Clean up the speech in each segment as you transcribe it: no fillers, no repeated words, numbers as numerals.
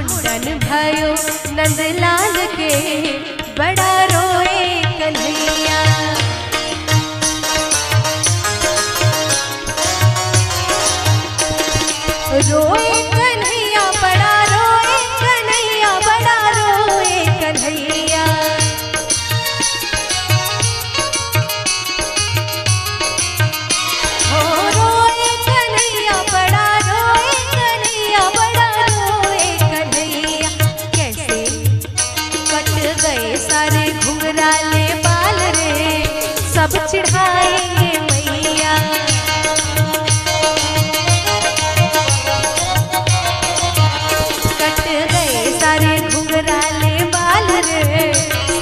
मुंडन भयो नंदलाल के बड़ा रोए कन्हैया। रोए कन्हैया बड़ा रोए कन्हैया बड़ा रोए कन्हैया। हो रोए कन्हैया बड़ा रोए कन्हैया बड़ा रोए कन्हैया। कैसे कट गए सारे घुंघराले बाल रे सब चिढ़ाएंगे मैया।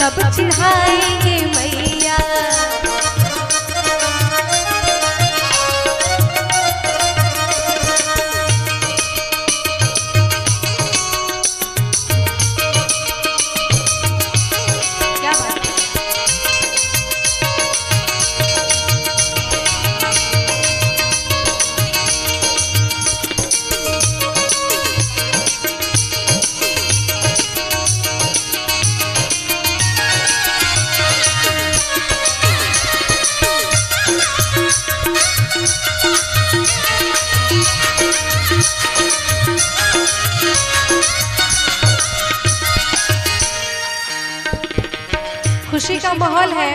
सब चिढ़ाएंगे मैया। क्या बात है? खुशी का माहौल है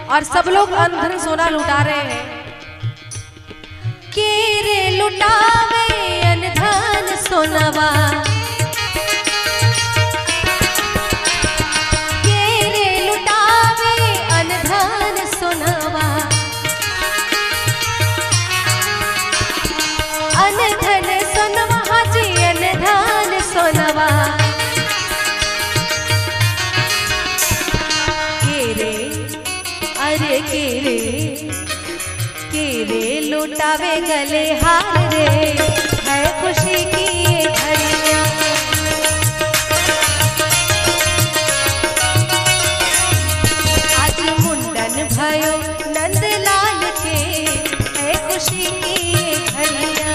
और सब लोग अंधन सोना लुटा रहे हैं। केरे लुटावे अनधन सोनवा, केरे लुटावे अनधन सोनवा। अनधन सोनवा हाजी अनधन सोनवा। अरे केरे लुटावे गले हार रे है खुशी की ये घड़ियां। आज मुंडन भयो नंदलाल के है खुशी की ये घड़ियां।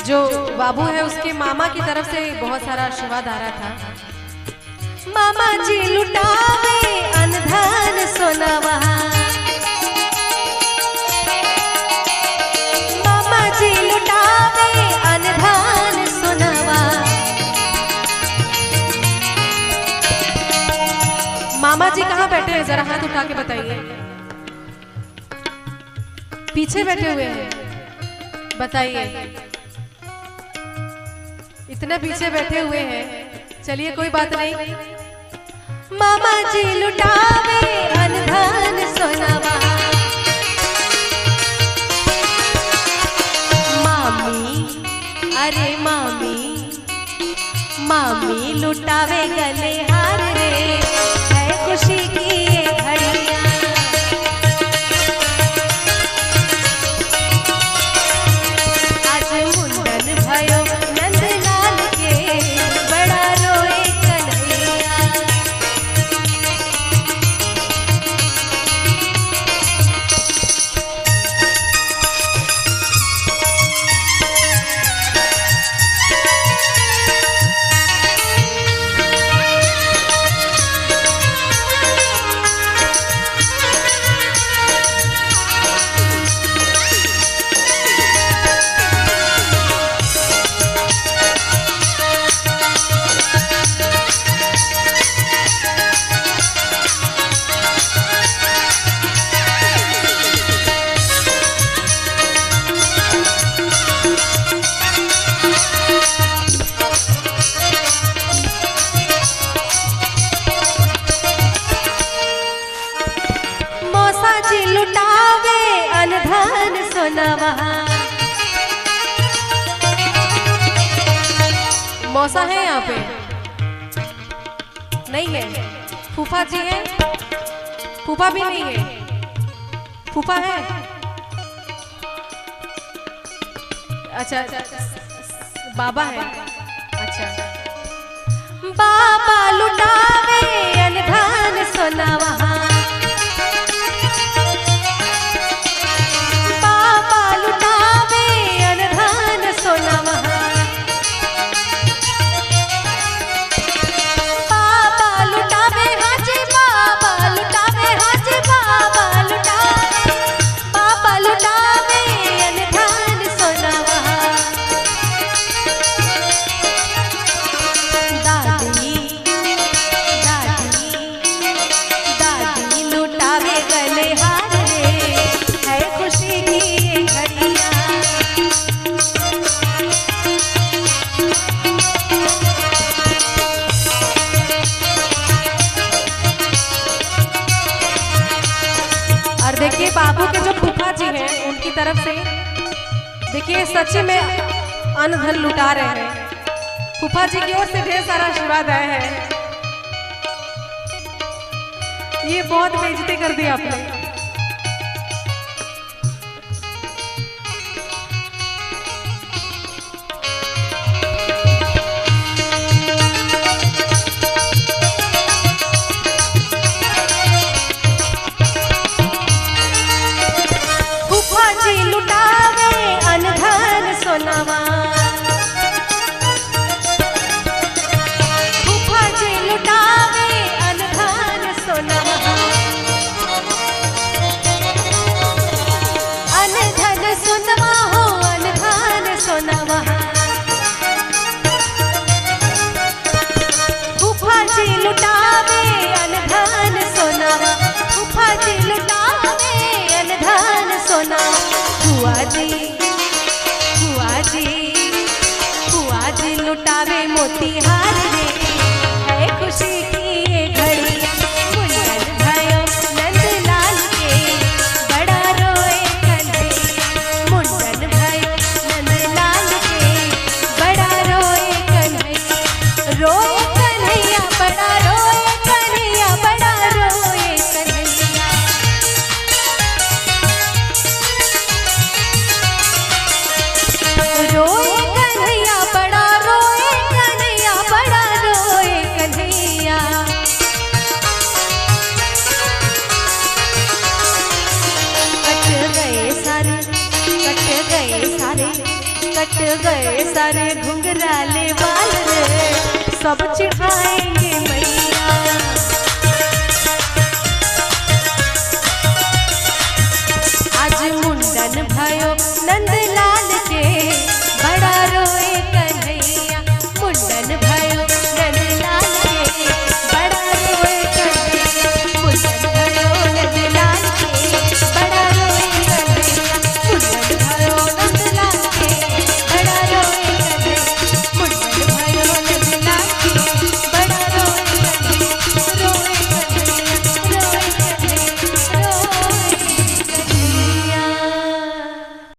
जो बाबू है उसके मामा की तरफ से बहुत सारा आशीर्वाद आ रहा था। मामा जी लुटावे अनधन सोनवा, मामा जी लुटावे अनधन सोनवा। मामा जी कहाँ बैठे हैं जरा हाथ उठा के बताइए। पीछे बैठे हुए हैं, बताइए। इतने पीछे बैठे हुए हैं, चलिए कोई बात नहीं। मामा जी लुटावे अनधन सोनवा, मामी अरे मामी, मामी लुटावे गले हार रे है खुशी की ये घड़ियां। आज मुंडन भयो नंदलाल के बड़ा रोए कन्हैया। मौसा है यहाँ पे? नहीं है। फूफा जी है? फूफा भी नहीं है। फूफा है? अच्छा, बाबा है। अच्छा, बाबा लुटावे अनधान सोना वहाँ, बाबा लुटावे अनधान सोना वहाँ, बाबा लुटावे हाजी, बाबा लुटावे हाजी, बाबा लुटावे अनधान सोना वहाँ। दादी लुटावे गले हार रे, है खुशी की ये घड़ियाँ। और देखिए बाबू के जो फूफा जी हैं उनकी तरफ से देखिए सच्ची में अन्न धन लुटा रहे हैं। फूफा जी की ओर से ढेर सारा आशीर्वाद आया है। ये बहुत बेइज्जती कर दी आपने। फूफा जी लुटावे अनधन सोनावा, फूफा जी लुटावे अनधन सोनावा, अनधन सोनावा हो अनधन सोनावा। फूफा जी लुटावे अनधन सोनावा, फूफा जी लुटावे अनधन सोना। फुआ जी लुटावे मोतीहार रे, है खुशी की ये घड़ी। मुंडन भयो नंदलाल के, बड़ा रोए कन्हैया। मुंडन भयो नंदलाल के, बड़ा रोए कन्हैया। रोए कन्हैया बड़ा रोए कन्हैया, बड़ा रोए कन्हैया। रोए कन्हैया बड़ा रोए कन्हैया, बड़ा रोए कन्हैया। कट गए सारे घुंघराले बाल रे, सब चिढ़ाएंगे मैया। आज मुंडन भयो नंदलाल